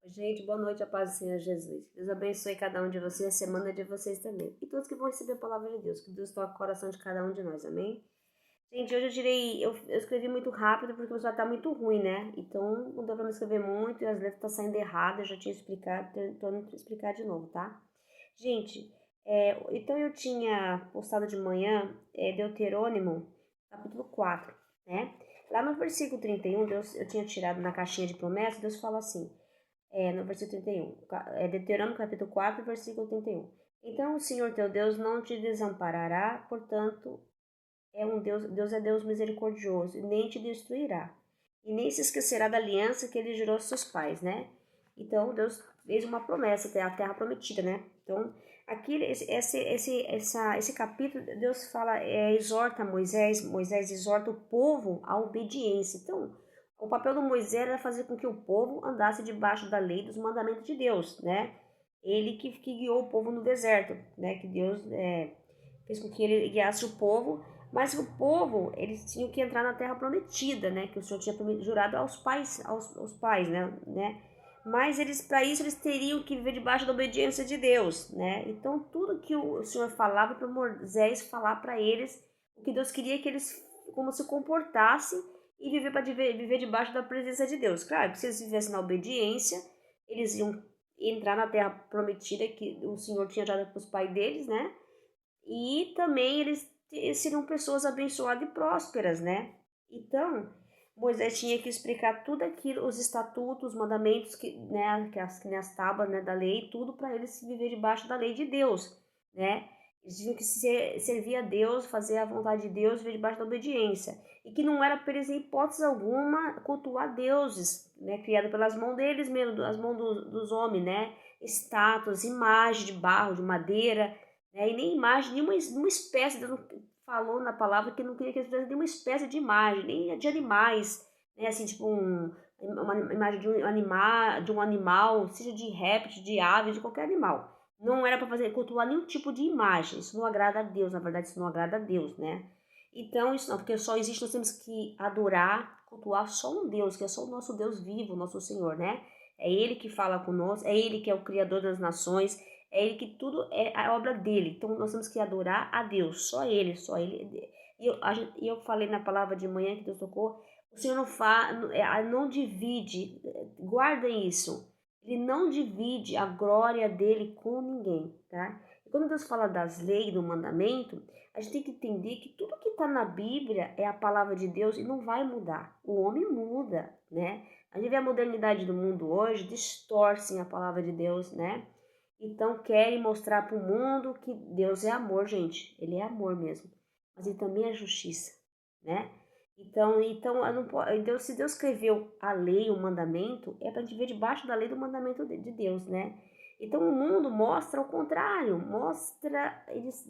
Gente, boa noite, a paz do Senhor Jesus. Deus abençoe cada um de vocês, a semana de vocês também. E todos que vão receber a palavra de Deus, que Deus toque o coração de cada um de nós, amém? Gente, hoje eu escrevi muito rápido porque o celular tá muito ruim, né? Então não deu pra me escrever muito e as letras estão saindo erradas, eu já tinha explicado, tentando explicar de novo, tá? Gente, então eu tinha postado de manhã Deuterônimo, capítulo 4, né? Lá no versículo 31, Deus, eu tinha tirado na caixinha de promessa, Deus fala assim, no versículo 31. Deuteronômio capítulo 4, versículo 31. Então o Senhor teu Deus não te desamparará, portanto, Deus é Deus misericordioso, e nem te destruirá. E nem se esquecerá da aliança que ele jurou aos seus pais, né? Então Deus fez uma promessa, até a terra prometida, né? Então, aqui, esse capítulo, Deus fala, exorta Moisés exorta o povo à obediência. Então, o papel do Moisés era fazer com que o povo andasse debaixo da lei dos mandamentos de Deus, né? Ele que guiou o povo no deserto, né? Que Deus fez com que ele guiasse o povo, mas o povo, eles tinham que entrar na terra prometida, né? Que o Senhor tinha jurado aos pais, né? Mas eles, para isso, eles teriam que viver debaixo da obediência de Deus, né? Então, tudo que o Senhor falava para Moisés falar para eles, o que Deus queria que eles como se comportassem e viver debaixo da presença de Deus. Claro, se eles vivessem na obediência, eles iam entrar na terra prometida que o Senhor tinha dado para os pais deles, né? E também eles seriam pessoas abençoadas e prósperas, né? Então, Moisés tinha que explicar tudo aquilo, os estatutos, os mandamentos, que as tábuas, né, da lei, tudo para eles viver debaixo da lei de Deus, né? Eles tinham que servir a Deus, fazer a vontade de Deus, viver debaixo da obediência. E que não era para eles, em hipótese alguma, cultuar deuses, né, criados pelas mãos deles mesmo, as mãos dos homens, né? Estátuas, imagens de barro, de madeira, né? E nem imagem, nenhuma espécie, Deus não falou na palavra que não queria que eles fizessem nenhuma espécie de imagem, nem de animais, né? Assim, tipo uma imagem de um animal, seja de réptil, de ave, de qualquer animal. Não era para fazer cultuar nenhum tipo de imagem. Isso não agrada a Deus, na verdade, isso não agrada a Deus, né? Então, isso não, porque só existe, nós temos que adorar, cultuar só um Deus, que é só o nosso Deus vivo, o nosso Senhor, né? É Ele que fala conosco, é Ele que é o Criador das nações, é Ele que tudo é a obra dele. Então nós temos que adorar a Deus, só Ele, só Ele. E eu falei na palavra de manhã que Deus tocou, o Senhor não divide, guardem isso. Ele não divide a glória dele com ninguém, tá? E quando Deus fala das leis, do mandamento, a gente tem que entender que tudo que está na Bíblia é a palavra de Deus e não vai mudar. O homem muda, né? A gente vê a modernidade do mundo hoje, distorcem a palavra de Deus, né? Então querem mostrar para o mundo que Deus é amor, gente. Ele é amor mesmo. Mas ele também é justiça, né? Então se Deus escreveu a lei, o mandamento, é para a gente ver debaixo da lei do mandamento de Deus, né? Então o mundo mostra o contrário, eles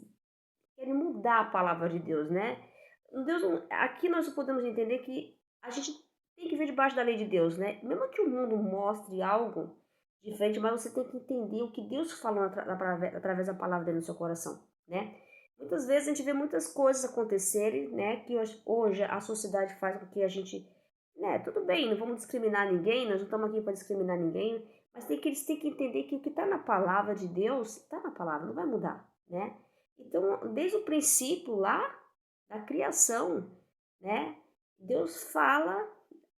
querem mudar a palavra de Deus, né? Aqui nós podemos entender que a gente tem que ver debaixo da lei de Deus, né? Mesmo que o mundo mostre algo diferente, mas você tem que entender o que Deus falou através da palavra dele no seu coração, né? Muitas vezes a gente vê muitas coisas acontecerem, né? Que hoje a sociedade faz com que a gente, né? Tudo bem, não vamos discriminar ninguém, nós não estamos aqui para discriminar ninguém, mas eles têm que entender que o que está na palavra de Deus está na palavra, não vai mudar, né? Então, desde o princípio lá da criação, né? Deus fala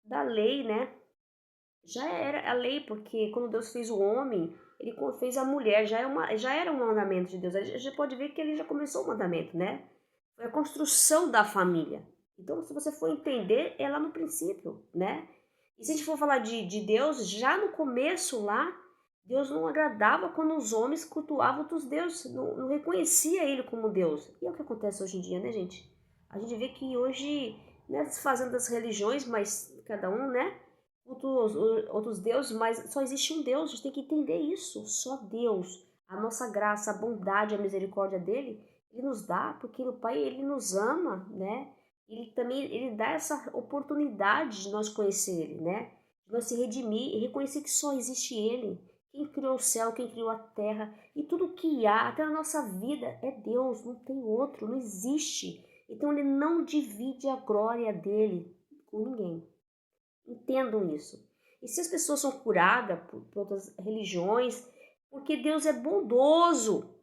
da lei, né? Já era a lei, porque quando Deus fez o homem, ele fez a mulher, já era um mandamento de Deus. A gente pode ver que ele já começou o mandamento, né? Foi a construção da família. Então, se você for entender, é lá no princípio, né? E se a gente for falar de Deus, já no começo lá, Deus não agradava quando os homens cultuavam outros deuses, não reconhecia ele como Deus. E é o que acontece hoje em dia, né, gente? A gente vê que hoje, né, desfazendo das religiões, mas cada um, né? Outros deuses, mas só existe um Deus, a gente tem que entender isso, só Deus. A nossa graça, a bondade, a misericórdia dele, ele nos dá, porque o Pai, ele nos ama, né? Ele dá essa oportunidade de nós conhecer ele, né? De nós se redimir e reconhecer que só existe ele. Quem criou o céu, quem criou a terra e tudo que há, até a nossa vida, é Deus, não tem outro, não existe. Então ele não divide a glória dele com ninguém. Entendam isso. E se as pessoas são curadas por outras religiões, porque Deus é bondoso,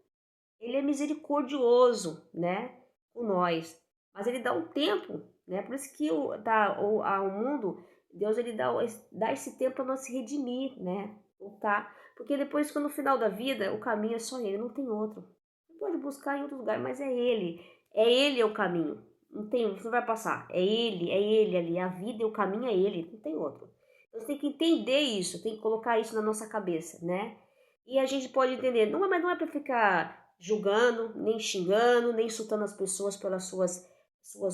Ele é misericordioso, né, com nós. Mas Ele dá um tempo, né? Por isso que ao mundo, Deus ele dá esse tempo para nós se redimir, né? Voltar. Porque depois, quando no final da vida, o caminho é só Ele, não tem outro. Você pode buscar em outro lugar, mas é Ele. É Ele o caminho. Não tem, você não vai passar. É Ele ali. A vida e o caminho é Ele, não tem outro. Então você tem que entender isso, tem que colocar isso na nossa cabeça, né? E a gente pode entender, mas não é para ficar julgando, nem xingando, nem insultando as pessoas pelas suas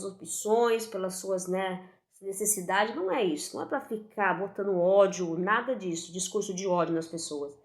opções, pelas suas, né, necessidades. Não é isso. Não é para ficar botando ódio, nada disso, discurso de ódio nas pessoas.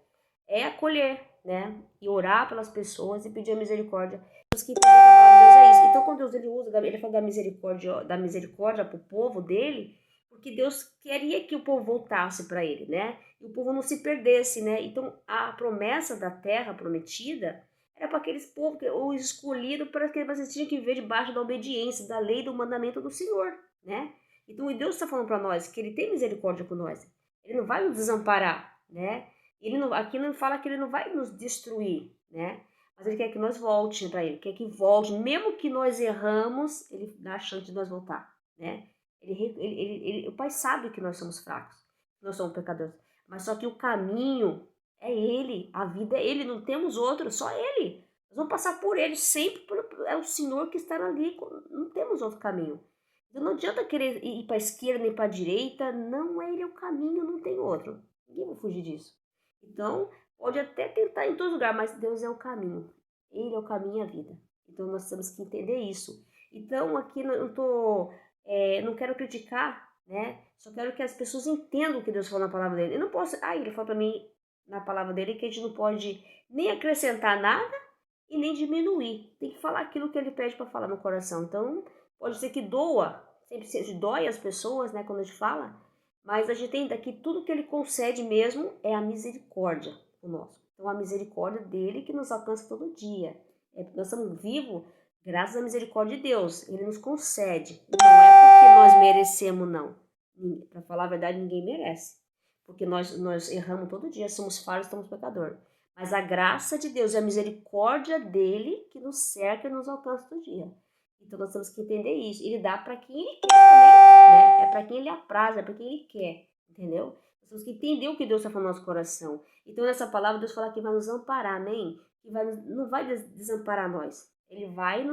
É acolher, né? E orar pelas pessoas e pedir a misericórdia. Os que entendem que a palavra de Deus é isso. Então, quando Deus ele fala da misericórdia para o povo dele, porque Deus queria que o povo voltasse para ele, né? E o povo não se perdesse, né? Então, a promessa da terra prometida era para aqueles povos, o escolhido, para que vocês tinham que viver debaixo da obediência, da lei, do mandamento do Senhor, né? Então, e Deus está falando para nós que Ele tem misericórdia com nós. Ele não vai nos desamparar, né? Aqui não fala que Ele não vai nos destruir, né? Mas Ele quer que nós voltemos para Ele, quer que volte, mesmo que nós erramos, Ele dá a chance de nós voltar, né? O Pai sabe que nós somos fracos, que nós somos pecadores, mas só que o caminho é Ele, a vida é Ele, não temos outro, só Ele. Nós vamos passar por Ele, sempre é o Senhor que está ali, não temos outro caminho. Então não adianta querer ir para a esquerda nem para a direita, não é Ele o caminho, não tem outro. Ninguém vai fugir disso. Então, pode até tentar em todo lugar, mas Deus é o caminho. Ele é o caminho e a vida. Então nós temos que entender isso. Então aqui não quero criticar, né? Só quero que as pessoas entendam o que Deus falou na palavra dele. Eu não posso, ele falou para mim na palavra dele que a gente não pode nem acrescentar nada e nem diminuir. Tem que falar aquilo que ele pede para falar no coração. Então, pode ser que doa, sempre dói as pessoas, né, quando a gente fala, mas a gente tem daqui tudo que ele concede mesmo é a misericórdia o nosso. Então, a misericórdia dele que nos alcança todo dia. Nós estamos vivos graças à misericórdia de Deus. Ele nos concede. Não é porque nós merecemos, não. Para falar a verdade, ninguém merece. Porque nós erramos todo dia, somos falhos, somos pecadores. Mas a graça de Deus e a misericórdia dele que nos cerca e nos alcança todo dia. Então nós temos que entender isso. Ele dá para quem ele quer também, né? É para quem ele apraz, é para quem ele quer, entendeu? Nós temos que entender o que Deus está falando no nosso coração. Então nessa palavra Deus fala que vai nos amparar, amém? Que não vai desamparar nós. Ele vai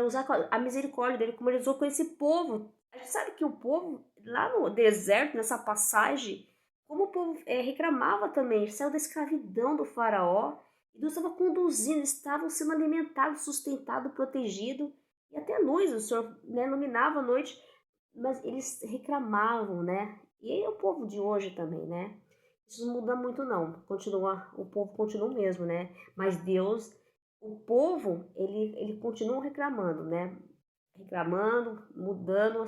usar a misericórdia dele, como ele usou com esse povo. A gente sabe que o povo, lá no deserto, nessa passagem, como o povo reclamava também, saiu da escravidão do faraó, e Deus estava conduzindo, estavam sendo alimentados, sustentados, protegidos, e até a luz, o Senhor, né, iluminava a noite, mas eles reclamavam, né? E é o povo de hoje também, né? Isso não muda muito não, o povo continua o mesmo, né? Mas Deus, o povo, ele continua reclamando, né? Reclamando, mudando,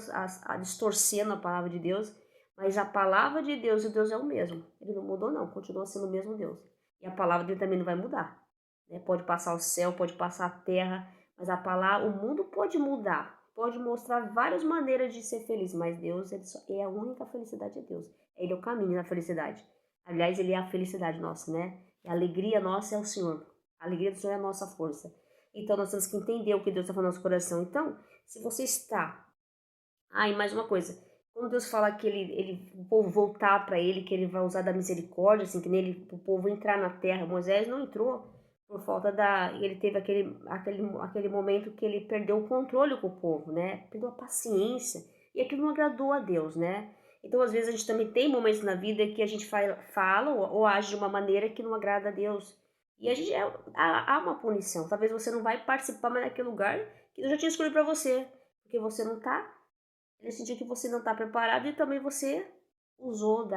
distorcendo a palavra de Deus, mas a palavra de Deus e Deus é o mesmo. Ele não mudou não, continua sendo o mesmo Deus. E a palavra dele também não vai mudar. Né? Pode passar o céu, pode passar a terra, mas a palavra, o mundo pode mudar, pode mostrar várias maneiras de ser feliz, mas Deus é a única felicidade de Deus. Ele é o caminho da felicidade. Aliás, ele é a felicidade nossa, né? E a alegria nossa é o Senhor. A alegria do Senhor é a nossa força. Então, nós temos que entender o que Deus está falando no nosso coração. Então, se você está... e mais uma coisa. Quando Deus fala que o povo voltar para ele, que ele vai usar da misericórdia, assim, que nele, o povo entrar na terra. Moisés não entrou por falta ele teve aquele momento que ele perdeu o controle com o povo, né? Perdeu a paciência. E aquilo não agradou a Deus, né? Então, às vezes, a gente também tem momentos na vida que a gente fala ou age de uma maneira que não agrada a Deus. E há uma punição. Talvez você não vai participar mais naquele lugar que Deus já tinha escolhido para você. Porque você não está. Ele sentiu que você não está preparado e também você usou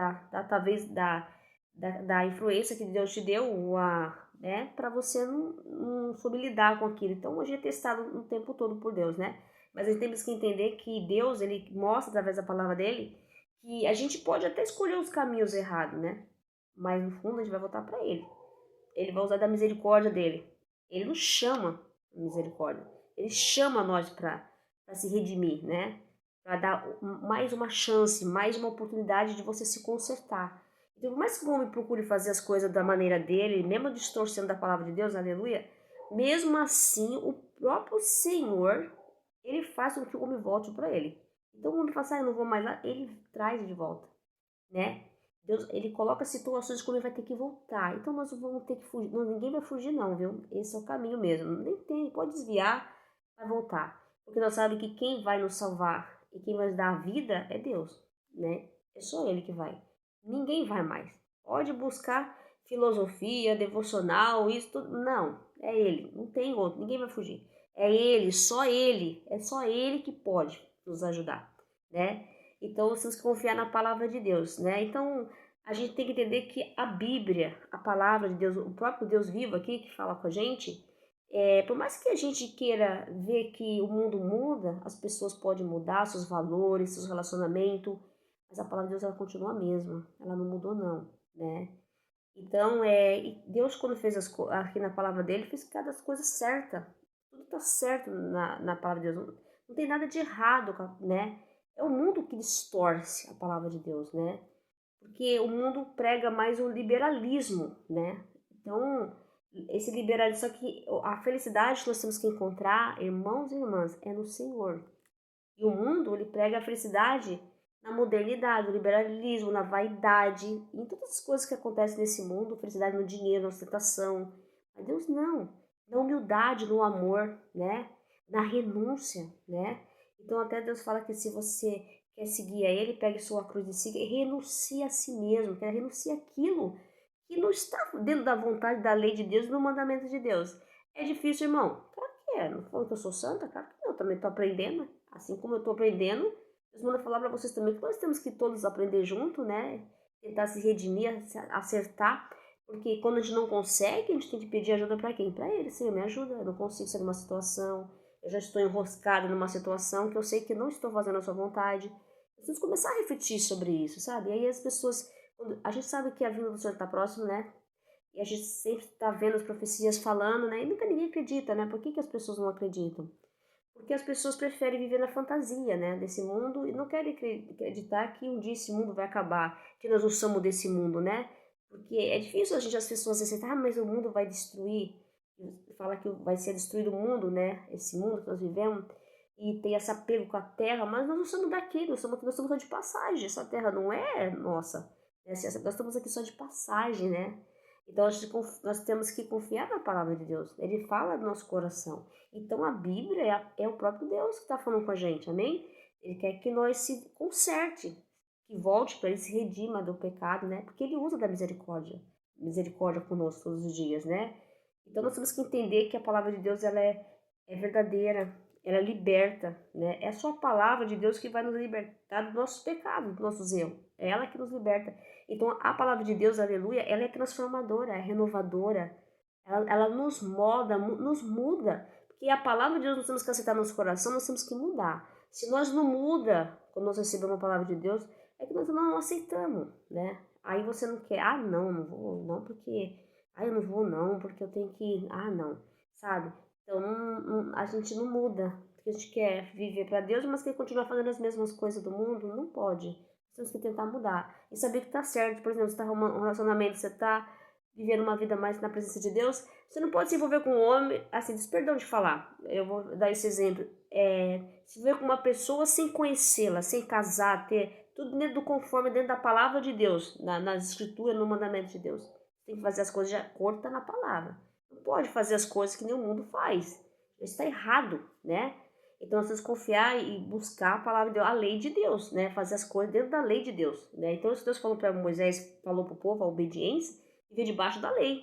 talvez da influência que Deus te deu, né, para você não soube lidar com aquilo. Então, a gente é testado o tempo todo por Deus, né? Mas a gente tem que entender que Deus, ele mostra através da palavra dele que a gente pode até escolher os caminhos errados, né? Mas no fundo a gente vai voltar para ele. Ele vai usar da misericórdia dele. Ele nos chama a misericórdia. Ele chama nós para se redimir, né? para dar mais uma chance, mais uma oportunidade de você se consertar. Então, por mais que o homem procure fazer as coisas da maneira dele, mesmo distorcendo da palavra de Deus, aleluia, mesmo assim, o próprio Senhor, ele faz com que o homem volte para ele. Então, o homem fala assim, eu não vou mais lá, ele traz de volta, né? Deus, ele coloca situações que o homem vai ter que voltar. Então, nós vamos ter que fugir. Não, ninguém vai fugir não, viu? Esse é o caminho mesmo. Nem tem, pode desviar, vai voltar. Porque nós sabemos que quem vai nos salvar e quem vai nos dar a vida é Deus, né? É só Ele que vai. Ninguém vai mais. Pode buscar filosofia, devocional, isso tudo. Não, é Ele. Não tem outro. Ninguém vai fugir. É Ele, só Ele. É só Ele que pode nos ajudar, né? Então, nós temos que confiar na palavra de Deus, né? Então, a gente tem que entender que a Bíblia, a palavra de Deus, o próprio Deus vivo aqui que fala com a gente, por mais que a gente queira ver que o mundo muda, as pessoas podem mudar seus valores, seus relacionamentos, mas a palavra de Deus ela continua a mesma, ela não mudou não, né? Então, Deus quando fez aqui na palavra dele, fez cada coisa certa, tudo está certo na palavra de Deus, não tem nada de errado, né? É o mundo que distorce a palavra de Deus, né? Porque o mundo prega mais o liberalismo, né? Então, esse liberalismo, só que a felicidade que nós temos que encontrar, irmãos e irmãs, é no Senhor. E o mundo, ele prega a felicidade na modernidade, no liberalismo, na vaidade, em todas as coisas que acontecem nesse mundo, felicidade no dinheiro, na ostentação. Mas Deus não, na humildade, no amor, né? Na renúncia, né? Então até Deus fala que se você quer seguir a Ele, pegue sua cruz e siga e renuncie a si mesmo, que renuncie aquilo que não está dentro da vontade da lei de Deus e do mandamento de Deus. É difícil, irmão? Claro que é. Não falando que eu sou santa? Claro que eu também estou aprendendo. Assim como eu estou aprendendo, Deus manda falar para vocês também que nós temos que todos aprender junto, né? Tentar se redimir, acertar. Porque quando a gente não consegue, a gente tem que pedir ajuda para quem? Para Ele. Senhor, me ajuda. Eu não consigo sair de uma situação. Eu já estou enroscada numa situação que eu sei que não estou fazendo a sua vontade. Preciso começar a refletir sobre isso, sabe? E aí as pessoas... A gente sabe que a vinda do Senhor está próximo, né? E a gente sempre está vendo as profecias falando, né? E nunca ninguém acredita, né? Por que as pessoas não acreditam? Porque as pessoas preferem viver na fantasia, né? Desse mundo e não querem acreditar que um dia esse mundo vai acabar, que nós não somos desse mundo, né? Porque é difícil as pessoas aceitar, mas o mundo vai destruir. Fala que vai ser destruído o mundo, né? Esse mundo que nós vivemos. E tem esse apego com a terra, mas nós não somos daqui, nós estamos só de passagem. Essa terra não é nossa. Nós estamos aqui só de passagem, né? Então nós temos que confiar na palavra de Deus. Ele fala do nosso coração. Então a Bíblia é o próprio Deus que está falando com a gente, amém? Ele quer que nós se conserte, que volte para ele, se redima do pecado, né? Porque ele usa da misericórdia conosco todos os dias, né? Então nós temos que entender que a palavra de Deus ela é verdadeira, ela liberta, né? É só a palavra de Deus que vai nos libertar do nosso pecado, do nosso erros. É ela que nos liberta. Então a palavra de Deus, aleluia, ela é transformadora, é renovadora. Ela nos molda, nos muda. Porque a palavra de Deus nós temos que aceitar no nosso coração, nós temos que mudar. Se nós não muda quando nós recebemos a palavra de Deus, é que nós não aceitamos, né? Aí você não quer, não vou, não, porque, eu não vou não, porque eu tenho que, não, sabe? Então a gente não muda, porque a gente quer viver para Deus, mas quer continuar fazendo as mesmas coisas do mundo, não pode. Temos que tentar mudar e saber que tá certo. Por exemplo, você tá arrumando um relacionamento, você tá vivendo uma vida mais na presença de Deus, você não pode se envolver com um homem, assim, perdão de falar, eu vou dar esse exemplo, se envolver com uma pessoa sem conhecê-la, sem casar, ter tudo dentro do conforme, dentro da palavra de Deus, nas escrituras, no mandamento de Deus. Você tem que fazer as coisas de acordo com a palavra. Não pode fazer as coisas que nem o mundo faz. Isso está errado, né? Então nós temos que confiar e buscar a palavra de Deus, a lei de Deus, né? Fazer as coisas dentro da lei de Deus, né? Então se Deus falou para Moisés, falou para o povo a obediência, viver debaixo da lei,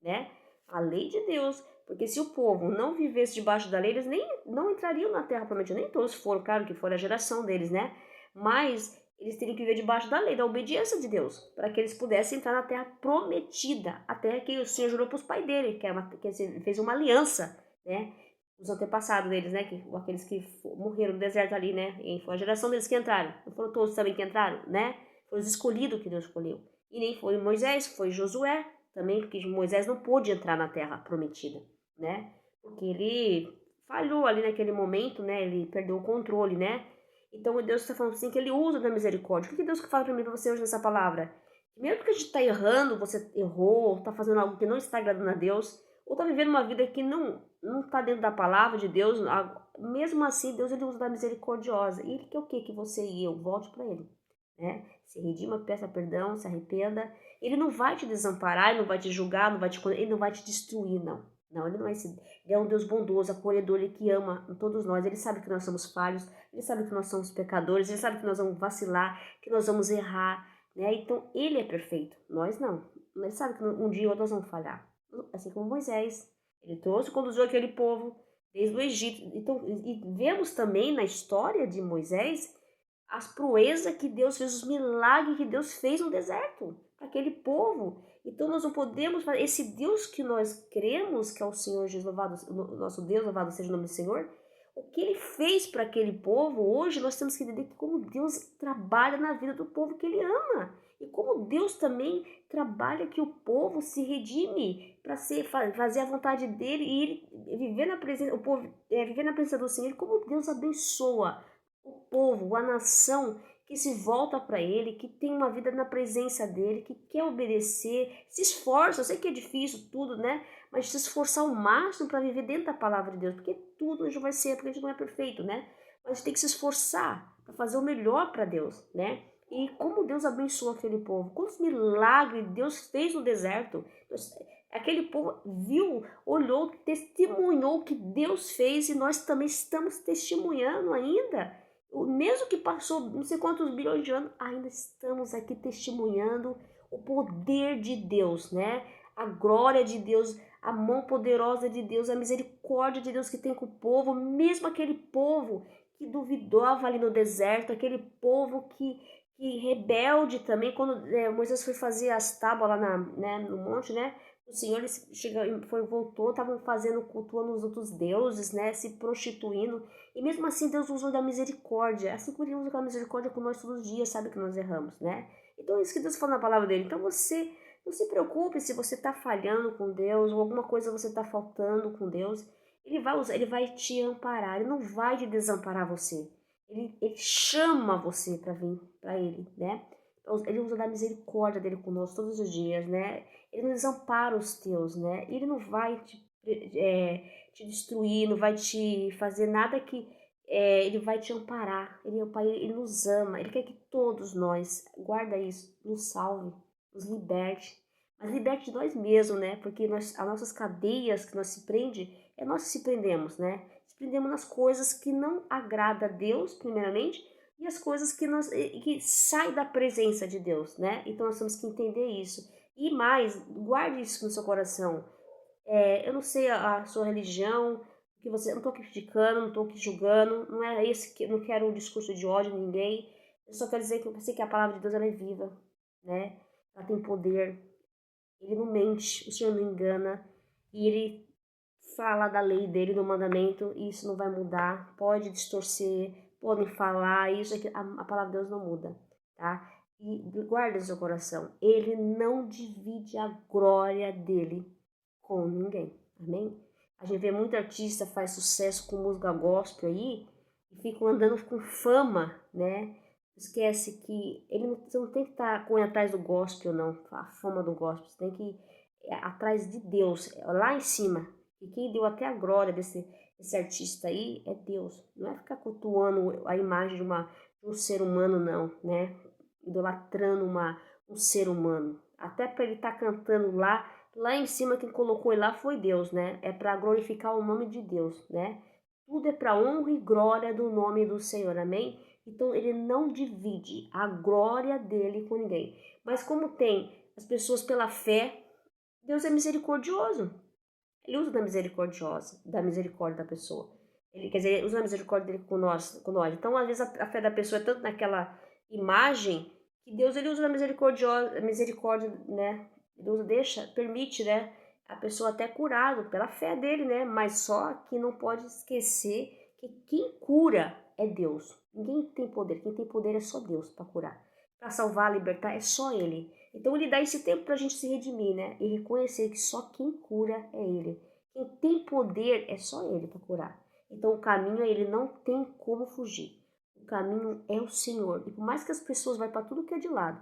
né? A lei de Deus. Porque se o povo não vivesse debaixo da lei, eles não entrariam na terra prometida. Nem todos foram, claro que foi a geração deles, né? Mas eles teriam que viver debaixo da lei, da obediência de Deus, para que eles pudessem entrar na terra prometida, a terra que o Senhor jurou para os pais dele, que ele fez uma aliança, né? Os antepassados deles, né? Aqueles que morreram no deserto ali, né? E foi a geração deles que entraram. Não foram todos também que entraram, né? Foram os escolhidos que Deus escolheu. E nem foi Moisés, foi Josué também, porque Moisés não pôde entrar na terra prometida, né? Porque ele falhou ali naquele momento, né? Ele perdeu o controle, né? Então Deus está falando assim que ele usa da misericórdia. O que Deus fala para mim, para você hoje nessa palavra? Mesmo que a gente está errando, você errou, está fazendo algo que não está agradando a Deus, ou está vivendo uma vida que não está dentro da palavra de Deus, mesmo assim Deus ele usa da misericordiosa. E ele quer o quê? Que você e eu volte para ele, né? Se redima, peça perdão, se arrependa. Ele não vai te desamparar, ele não vai te julgar, ele não vai te destruir, não. Não, ele não é esse. Ele é um Deus bondoso, acolhedor, ele que ama todos nós. Ele sabe que nós somos falhos, ele sabe que nós somos pecadores, ele sabe que nós vamos vacilar, que nós vamos errar, né? Então, ele é perfeito, nós não. Ele sabe que um dia nós vamos falhar. Assim como Moisés. Ele trouxe e conduziu aquele povo desde o Egito. Então, e vemos também na história de Moisés as proezas que Deus fez, os milagres que Deus fez no deserto para aquele povo. Então nós não podemos fazer esse Deus que nós cremos, que é o Senhor Jesus, louvado, nosso Deus, louvado seja o nome do Senhor. O que ele fez para aquele povo, hoje nós temos que entender como Deus trabalha na vida do povo que ele ama. E como Deus também trabalha que o povo se redime para fazer a vontade dele e ele viver na presença, o povo viver na presença do Senhor. Como Deus abençoa o povo, a nação que se volta para ele, que tem uma vida na presença dele, que quer obedecer, se esforça. Eu sei que é difícil tudo, né? Mas se esforçar ao máximo para viver dentro da palavra de Deus, porque tudo a gente vai ser, porque a gente não é perfeito, né? Mas a gente tem que se esforçar para fazer o melhor para Deus, né? E como Deus abençoou aquele povo, quantos milagres Deus fez no deserto. Aquele povo viu, olhou, testemunhou o que Deus fez e nós também estamos testemunhando ainda. Mesmo que passou não sei quantos bilhões de anos, ainda estamos aqui testemunhando o poder de Deus, né? A glória de Deus, a mão poderosa de Deus, a misericórdia de Deus que tem com o povo, mesmo aquele povo que duvidava ali no deserto, aquele povo que rebelde também, quando Moisés foi fazer as tábuas lá no monte, né? O Senhor voltou, estavam cultuando os outros deuses, né? Se prostituindo. E mesmo assim Deus usou da misericórdia, assim como ele usa da misericórdia com nós todos os dias, sabe que nós erramos, né? Então é isso que Deus fala na palavra dele. Então você não se preocupe se você está falhando com Deus ou alguma coisa você está faltando com Deus. Ele vai usar, ele vai te amparar, ele não vai te desamparar você. Ele chama você para vir para ele, né? Então, ele usa da misericórdia dele conosco todos os dias, né? Ele não desampara os teus, né? Ele não vai te destruir, não vai te fazer nada que ele vai te amparar. Ele é o Pai, ele nos ama, ele quer que todos nós, guarda isso, nos salve, nos liberte. Mas liberte de nós mesmos, né? Porque as nossas cadeias que nós se prende, é nós que se prendemos, né? Se prendemos nas coisas que não agrada a Deus, primeiramente, e as coisas que saem da presença de Deus, né? Então nós temos que entender isso. E mais, guarde isso no seu coração. Eu não sei a sua religião, que você, eu não estou aqui criticando, não estou aqui julgando, não é esse que, não quero um discurso de ódio a ninguém. Eu só quero dizer que eu sei que a palavra de Deus ela é viva, né? Ela tem poder. Ele não mente, o Senhor não engana, e ele fala da lei dele, do mandamento, e isso não vai mudar. Pode distorcer, podem falar, isso aqui, a palavra de Deus não muda, tá? E guarda no seu coração, ele não divide a glória dele com ninguém, amém? A gente vê muito artista faz sucesso com música gospel aí e ficam andando com fama, né? Esquece que você não tem que estar correndo atrás do gospel, não, a fama do gospel, você tem que ir atrás de Deus, lá em cima. E quem deu até a glória desse artista aí é Deus. Não é ficar cultuando a imagem de um ser humano, não, né? Idolatrando um ser humano. Até para ele estar cantando lá em cima, quem colocou ele lá foi Deus, né? É para glorificar o nome de Deus, né? Tudo é para honra e glória do nome do Senhor, amém? Então ele não divide a glória dele com ninguém. Mas como tem as pessoas pela fé, Deus é misericordioso. Ele usa da misericórdia da pessoa. Ele, quer dizer, usa a misericórdia dele com nós. Então, às vezes, a fé da pessoa é tanto naquela imagem que Deus ele usa a misericórdia, né? Deus permite, né? A pessoa até curada pela fé dele, né? Mas só que não pode esquecer que quem cura é Deus. Ninguém tem poder. Quem tem poder é só Deus para curar. Para salvar, libertar, é só Ele. Então ele dá esse tempo para a gente se redimir, né? E reconhecer que só quem cura é Ele. Quem tem poder é só Ele para curar. Então o caminho ele não tem como fugir. caminho é o Senhor. E por mais que as pessoas vão para tudo que é de lado,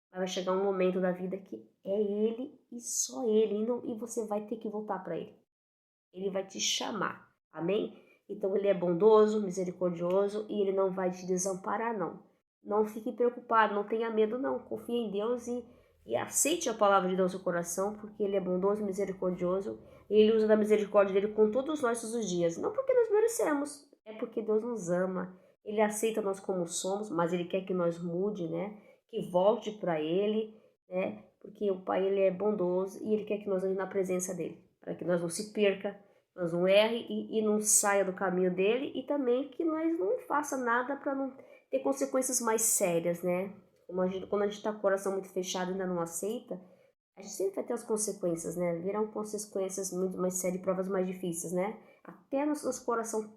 vai chegar um momento da vida que é Ele e só Ele, e você vai ter que voltar para Ele. Ele vai te chamar, amém? Então Ele é bondoso, misericordioso e Ele não vai te desamparar, não. Não fique preocupado, não tenha medo, não. Confie em Deus e aceite a palavra de Deus no seu coração, porque Ele é bondoso, misericordioso e Ele usa da misericórdia dele com todos nós todos os dias. Não porque nós merecemos, é porque Deus nos ama. Ele aceita nós como somos, mas Ele quer que nós mude, né? Que volte para Ele, né? Porque o Pai, Ele é bondoso e Ele quer que nós andemos na presença dEle, para que nós não se perca, nós não erre e não saia do caminho dEle, e também que nós não faça nada para não ter consequências mais sérias, né? Quando a gente está com o coração muito fechado e ainda não aceita, a gente sempre vai ter as consequências, né? Virão consequências muito mais sérias e provas mais difíceis, né? Até nosso coração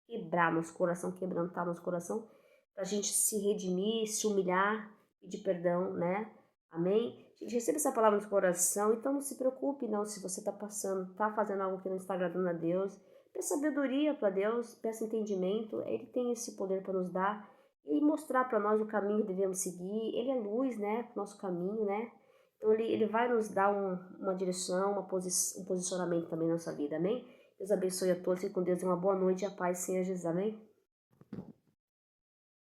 quebrar, nosso coração quebrantar, nosso coração, para a gente se redimir, se humilhar, pedir perdão, né? Amém? A gente recebe essa palavra no coração, então não se preocupe não se você está passando, está fazendo algo que não está agradando a Deus. Peça sabedoria para Deus, peça entendimento, Ele tem esse poder para nos dar e mostrar para nós o caminho que devemos seguir. Ele é luz, né? Nosso caminho, né? Então ele vai nos dar uma direção, um posicionamento também na nossa vida, amém? Deus abençoe a todos e com Deus uma boa noite e a paz, Senhor Jesus, amém?